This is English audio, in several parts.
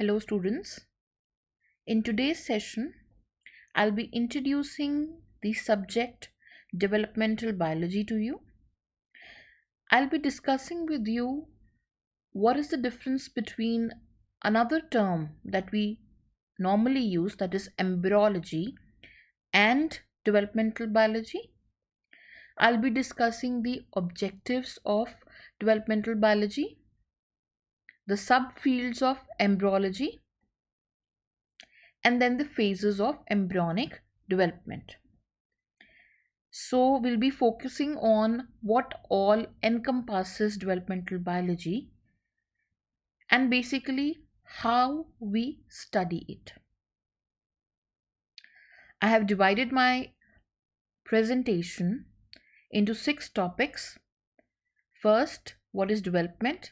Hello students. In today's session, I'll be introducing the subject developmental biology to you. I'll be discussing with you what is the difference between another term that we normally use, that is embryology, and developmental biology. I'll be discussing the objectives of developmental biology, the subfields of embryology, and then the phases of embryonic development. So we'll be focusing on what all encompasses developmental biology and basically how we study it. I have divided my presentation into 6 topics. First, what is development?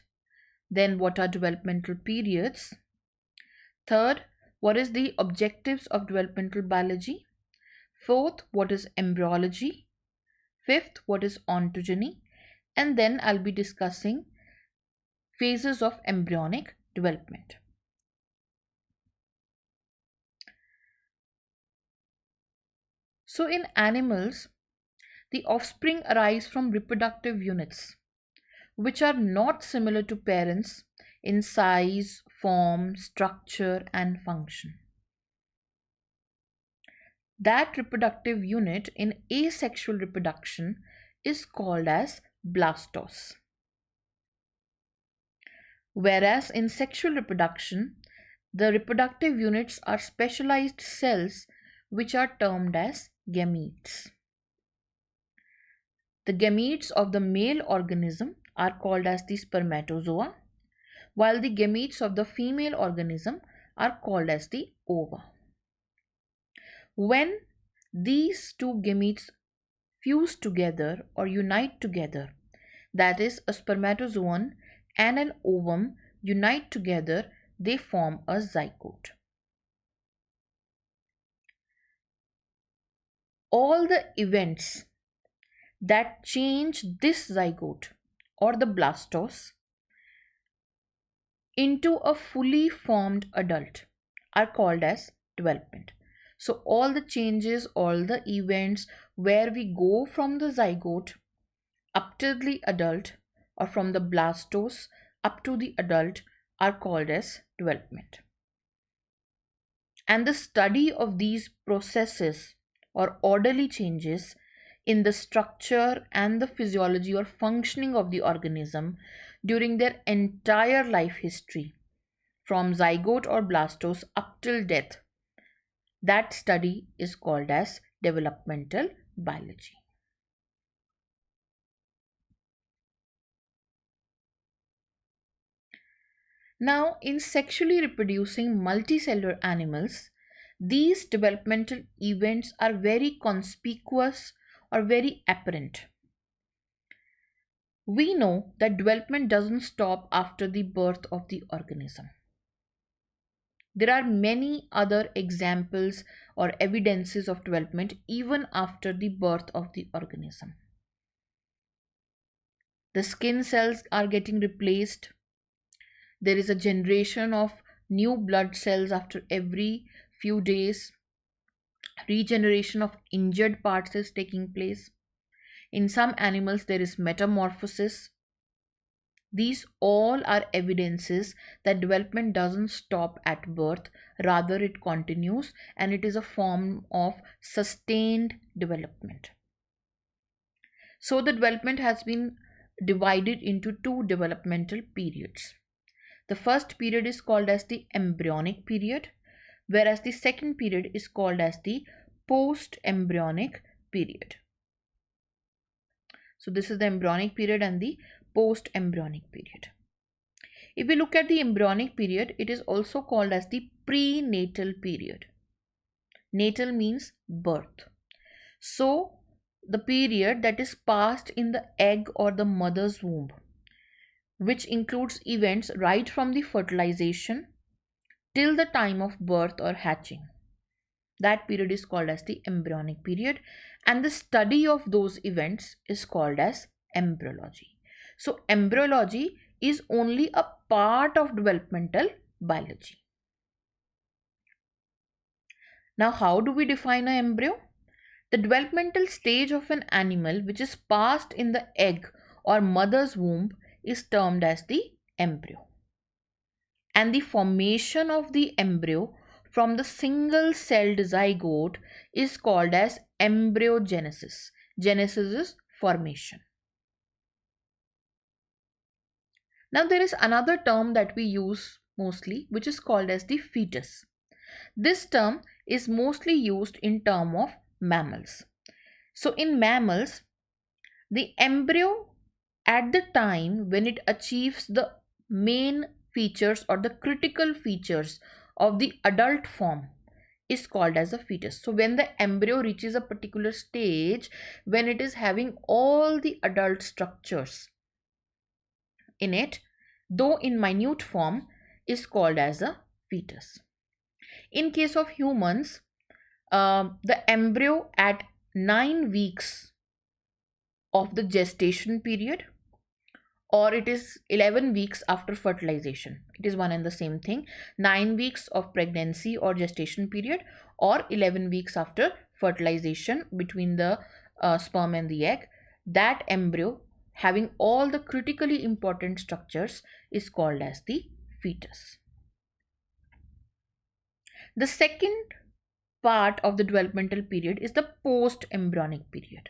Then what are developmental periods? Third, what is the objectives of developmental biology? Fourth, what is embryology? Fifth, what is ontogeny? And then I'll be discussing phases of embryonic development. So in animals, the offspring arise from reproductive units, which are not similar to parents in size, form, structure, and function. That reproductive unit in asexual reproduction is called as blastose. Whereas in sexual reproduction, the reproductive units are specialized cells which are termed as gametes. The gametes of the male organism are called as the spermatozoa, while the gametes of the female organism are called as the ova. When these two gametes fuse together or unite together, that is, a spermatozoon and an ovum unite together, they form a zygote. All the events that change this zygote or the blastose into a fully formed adult are called as development. So all the changes, all the events where we go from the zygote up to the adult or from the blastose up to the adult are called as development. And the study of these processes or orderly changes in the structure and the physiology or functioning of the organism during their entire life history, from zygote or blastose up till death, that study is called as developmental biology. Now, in sexually reproducing multicellular animals, these developmental events are very conspicuous or very apparent. We know that development doesn't stop after the birth of the organism. There are many other examples or evidences of development even after the birth of the organism. The skin cells are getting replaced. There is a generation of new blood cells after every few days. Regeneration of injured parts is taking place. In some animals, there is metamorphosis. These all are evidences that development doesn't stop at birth, rather, it continues and it is a form of sustained development. So, the development has been divided into 2 developmental periods. The first period is called as the embryonic period, whereas the second period is called as the post-embryonic period. So this is the embryonic period and the post-embryonic period. If we look at the embryonic period, it is also called as the prenatal period. Natal means birth. So the period that is passed in the egg or the mother's womb, which includes events right from the fertilization till the time of birth or hatching. That period is called as the embryonic period, and the study of those events is called as embryology. So embryology is only a part of developmental biology. Now, how do we define an embryo? The developmental stage of an animal which is passed in the egg or mother's womb is termed as the embryo. And the formation of the embryo from the single celled zygote is called as embryogenesis. Genesis is formation. Now there is another term that we use mostly which is called as the fetus. This term is mostly used in term of mammals. So in mammals, the embryo at the time when it achieves the main features or the critical features of the adult form is called as a fetus. So when the embryo reaches a particular stage, when it is having all the adult structures in it, though in minute form, is called as a fetus. In case of humans, the embryo at 9 weeks of the gestation period, or it is 11 weeks after fertilization. It is one and the same thing. 9 weeks of pregnancy or gestation period, or 11 weeks after fertilization between the sperm and the egg. That embryo having all the critically important structures is called as the fetus. The second part of the developmental period is the post-embryonic period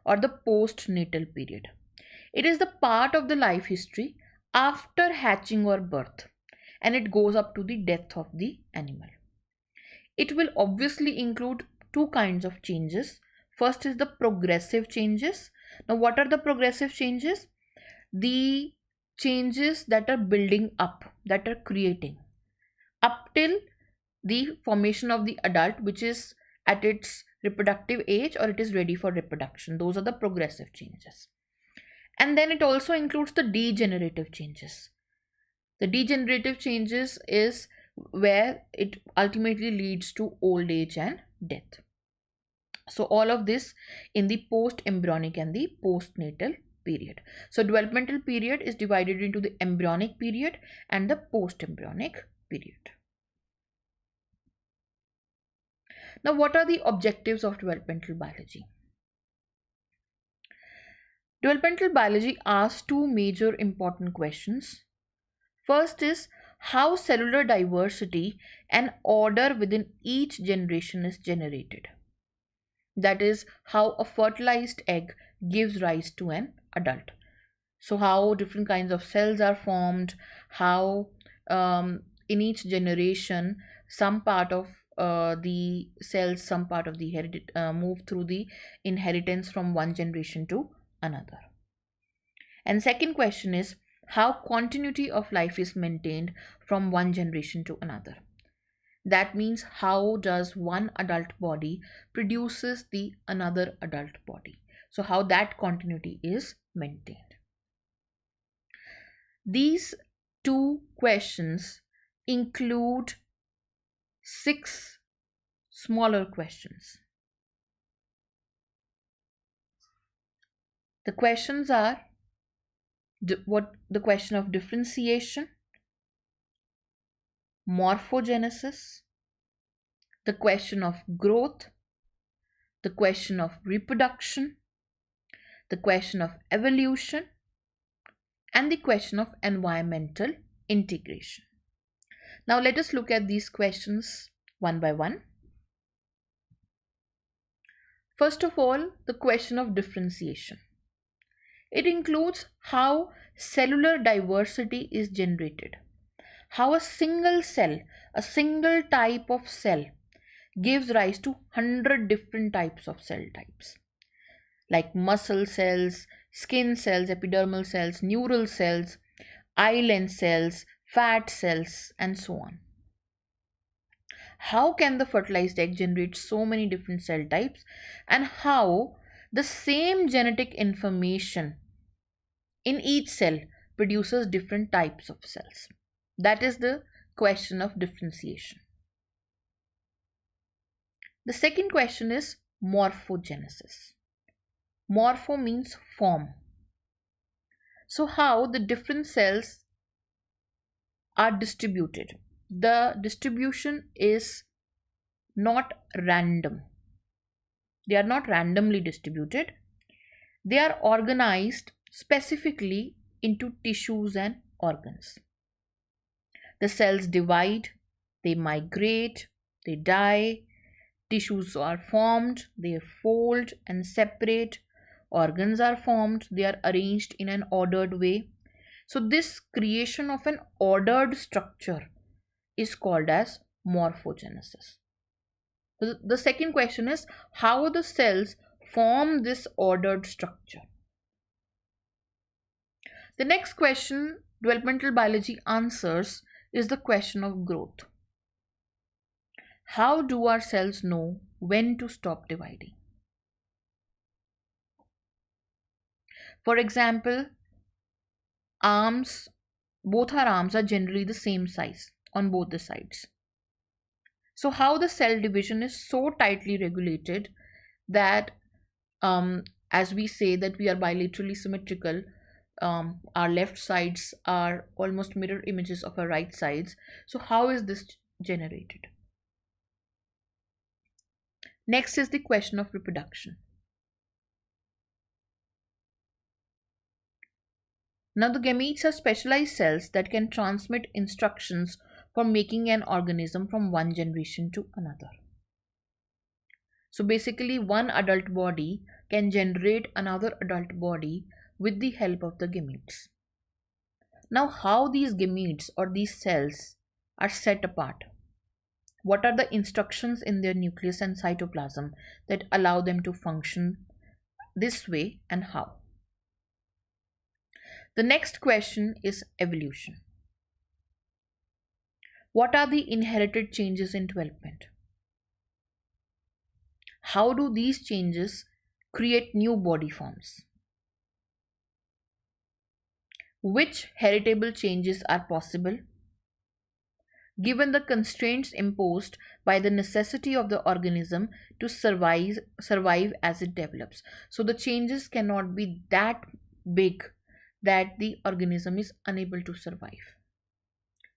or the postnatal period. It is the part of the life history after hatching or birth, and it goes up to the death of the animal. It will obviously include two kinds of changes. First is the progressive changes. Now, what are the progressive changes? The changes that are building up, that are creating up till the formation of the adult, which is at its reproductive age or it is ready for reproduction. Those are the progressive changes. And then it also includes the degenerative changes. The degenerative changes is where it ultimately leads to old age and death. So all of this in the post-embryonic and the postnatal period. So developmental period is divided into the embryonic period and the post-embryonic period. Now, what are the objectives of developmental biology? Developmental biology asks two major important questions. First is how cellular diversity and order within each generation is generated. That is, how a fertilized egg gives rise to an adult. So, how different kinds of cells are formed, how in each generation some part of the cells, some part of the move through the inheritance from one generation to another. And second question is how continuity of life is maintained from one generation to another. That means how does one adult body produces the another adult body. So how that continuity is maintained. These two questions include 6 smaller questions. The questions are the question of differentiation, morphogenesis, the question of growth, the question of reproduction, the question of evolution, and the question of environmental integration. Now let us look at these questions one by one. First of all, the question of differentiation. It includes how cellular diversity is generated, how a single cell, a single type of cell gives rise to 100 different types of cell types, like muscle cells, skin cells, epidermal cells, neural cells, island cells, fat cells, and so on. How can the fertilized egg generate so many different cell types, and how the same genetic information in each cell produces different types of cells? That is the question of differentiation. The second question is morphogenesis. Morpho means form. So how the different cells are distributed. The distribution is not random. They are not randomly distributed. They are organized specifically into tissues and organs. The cells divide, they migrate, they die, tissues are formed, they fold and separate, organs are formed, they are arranged in an ordered way. So, this creation of an ordered structure is called as morphogenesis. The second question is how the cells form this ordered structure. The next question developmental biology answers is the question of growth. How do our cells know when to stop dividing? For example, both our arms are generally the same size on both the sides. So, how the cell division is so tightly regulated that, as we say that we are bilaterally symmetrical, our left sides are almost mirror images of our right sides. So, how is this generated? Next is the question of reproduction. Now, the gametes are specialized cells that can transmit instructions for making an organism from one generation to another. So, basically, one adult body can generate another adult body with the help of the gametes. Now, how these gametes or these cells are set apart? What are the instructions in their nucleus and cytoplasm that allow them to function this way, and how? The next question is evolution. What are the inherited changes in development? How do these changes create new body forms? Which heritable changes are possible given the constraints imposed by the necessity of the organism to survive as it develops? So the changes cannot be that big that the organism is unable to survive.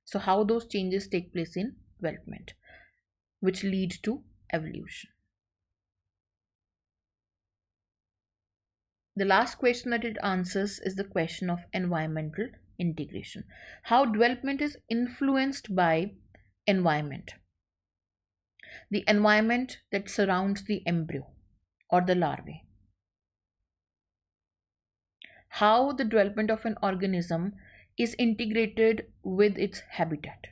So how those changes take place in development, which lead to evolution. The last question that it answers is the question of environmental integration. How development is influenced by environment. The environment that surrounds the embryo or the larvae. How the development of an organism is integrated with its habitat.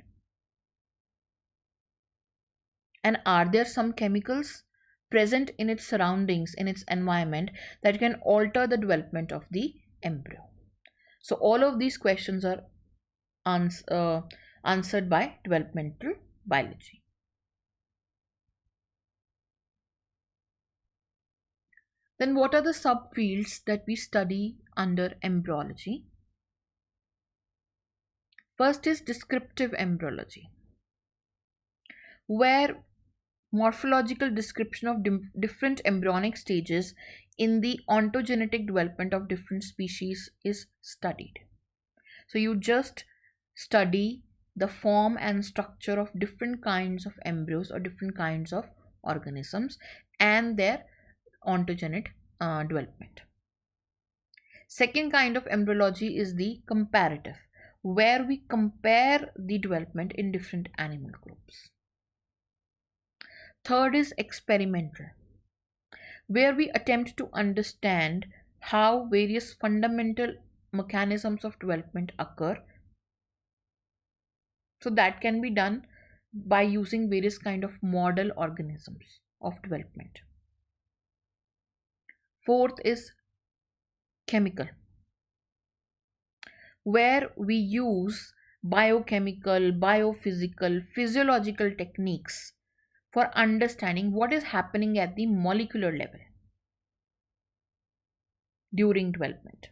And are there some chemicals present in its surroundings, in its environment, that can alter the development of the embryo? So all of these questions are answered by developmental biology. Then what are the subfields that we study under embryology? First is descriptive embryology, where morphological description of different embryonic stages in the ontogenetic development of different species is studied. So you just study the form and structure of different kinds of embryos or different kinds of organisms and their ontogenic development. Second kind of embryology is the comparative, where we compare the development in different animal groups. Third is experimental, where we attempt to understand how various fundamental mechanisms of development occur. So that can be done by using various kind of model organisms of development. Fourth is chemical, where we use biochemical, biophysical, physiological techniques for understanding what is happening at the molecular level during development.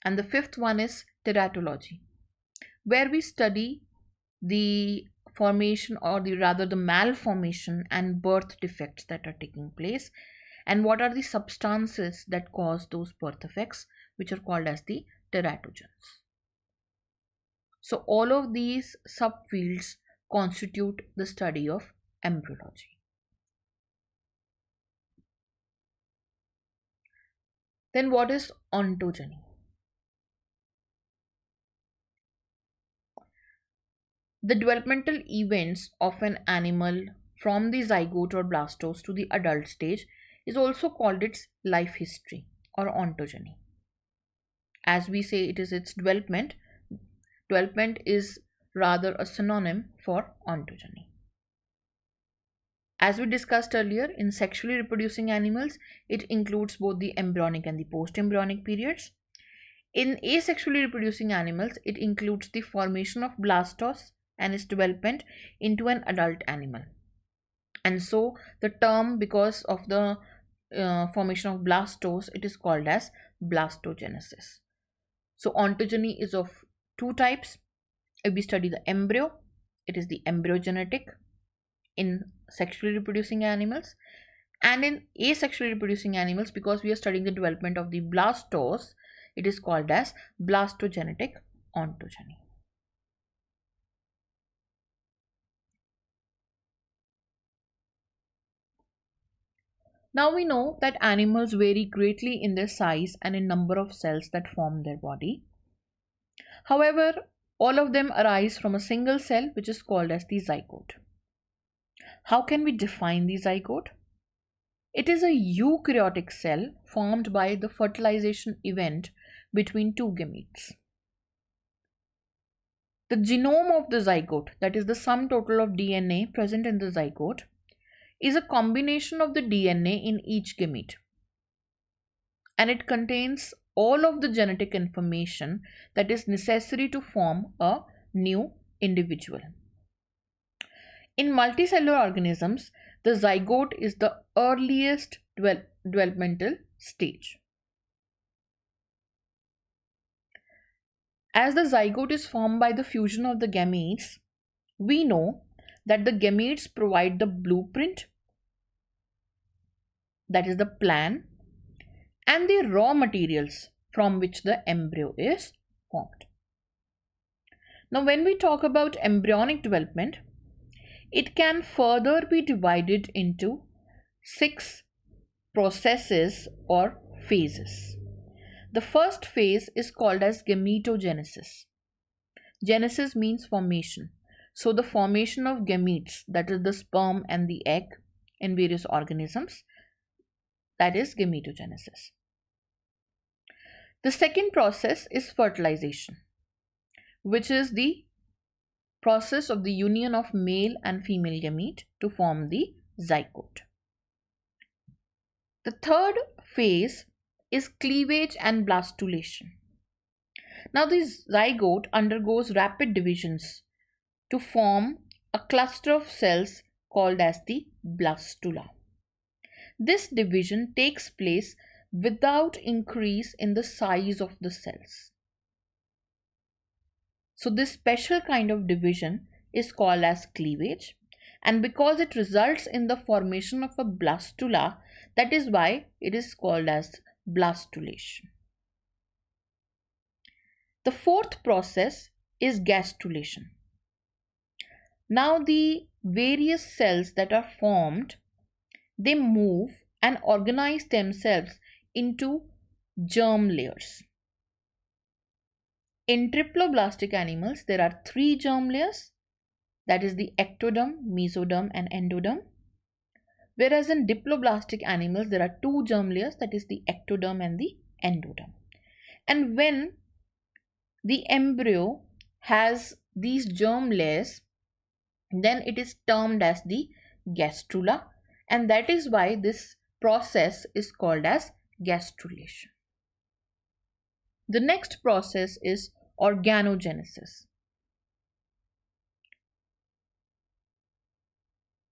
And the fifth one is teratology, where we study the formation or the malformation and birth defects that are taking place, and what are the substances that cause those birth effects, which are called as the teratogens. So all of these subfields constitute the study of embryology. Then what is ontogeny? The developmental events of an animal from the zygote or blastose to the adult stage is also called its life history or ontogeny. As we say, it is its development. Development is rather a synonym for ontogeny. As we discussed earlier, in sexually reproducing animals, it includes both the embryonic and the post-embryonic periods. In asexually reproducing animals, it includes the formation of blastose and its development into an adult animal. And so the term, because of the formation of blastose, it is called as blastogenesis. So ontogeny is of two types. If we study the embryo, it is the embryogenetic in sexually reproducing animals, and in asexually reproducing animals, because we are studying the development of the blastose, it is called as blastogenetic ontogeny. Now we know that animals vary greatly in their size and in number of cells that form their body. However, all of them arise from a single cell, which is called as the zygote. How can we define the zygote? It is a eukaryotic cell formed by the fertilization event between two gametes. The genome of the zygote, that is the sum total of DNA present in the zygote, is a combination of the DNA in each gamete, and it contains all of the genetic information that is necessary to form a new individual. In multicellular organisms, the zygote is the earliest developmental stage. As the zygote is formed by the fusion of the gametes, we know that the gametes provide the blueprint, that is the plan, and the raw materials from which the embryo is formed. Now, when we talk about embryonic development, it can further be divided into 6 processes or phases. The first phase is called as gametogenesis. Genesis means formation. So the formation of gametes, that is the sperm and the egg in various organisms, that is gametogenesis. The second process is fertilization, which is the process of the union of male and female gamete to form the zygote. The third phase is cleavage and blastulation. Now this zygote undergoes rapid divisions to form a cluster of cells called as the blastula. This division takes place without increase in the size of the cells. So this special kind of division is called as cleavage, and because it results in the formation of a blastula, that is why it is called as blastulation. The fourth process is gastrulation. Now the various cells that are formed, they move and organize themselves into germ layers. In triploblastic animals, there are 3 germ layers, that is the ectoderm, mesoderm and endoderm. Whereas in diploblastic animals, there are 2 germ layers, that is the ectoderm and the endoderm. And when the embryo has these germ layers, then it is termed as the gastrula, and that is why this process is called as gastrulation. The next process is organogenesis.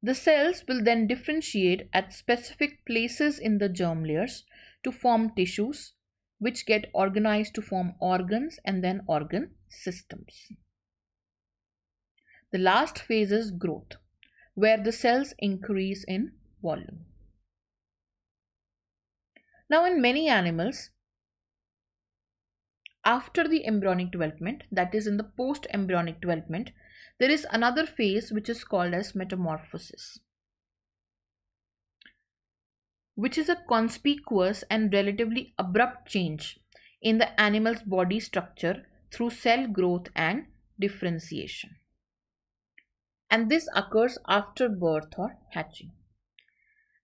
The cells will then differentiate at specific places in the germ layers to form tissues, which get organized to form organs and then organ systems. The last phase is growth, where the cells increase in volume. Now, in many animals, after the embryonic development, that is in the post-embryonic development, There is another phase which is called as metamorphosis, which is a conspicuous and relatively abrupt change in the animal's body structure through cell growth and differentiation. And this occurs after birth or hatching.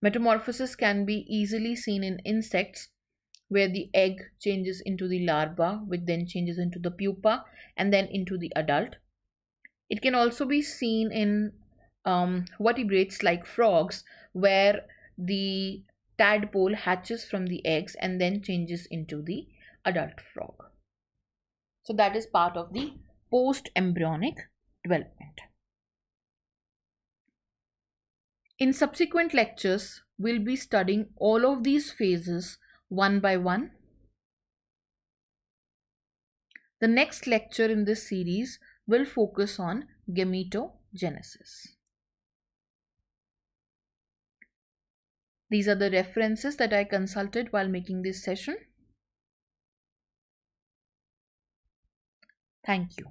Metamorphosis can be easily seen in insects, where the egg changes into the larva, which then changes into the pupa and then into the adult. It can also be seen in vertebrates like frogs, where the tadpole hatches from the eggs and then changes into the adult frog. So that is part of the post-embryonic development. In subsequent lectures, we'll be studying all of these phases one by one. The next lecture in this series will focus on gametogenesis. These are the references that I consulted while making this session. Thank you.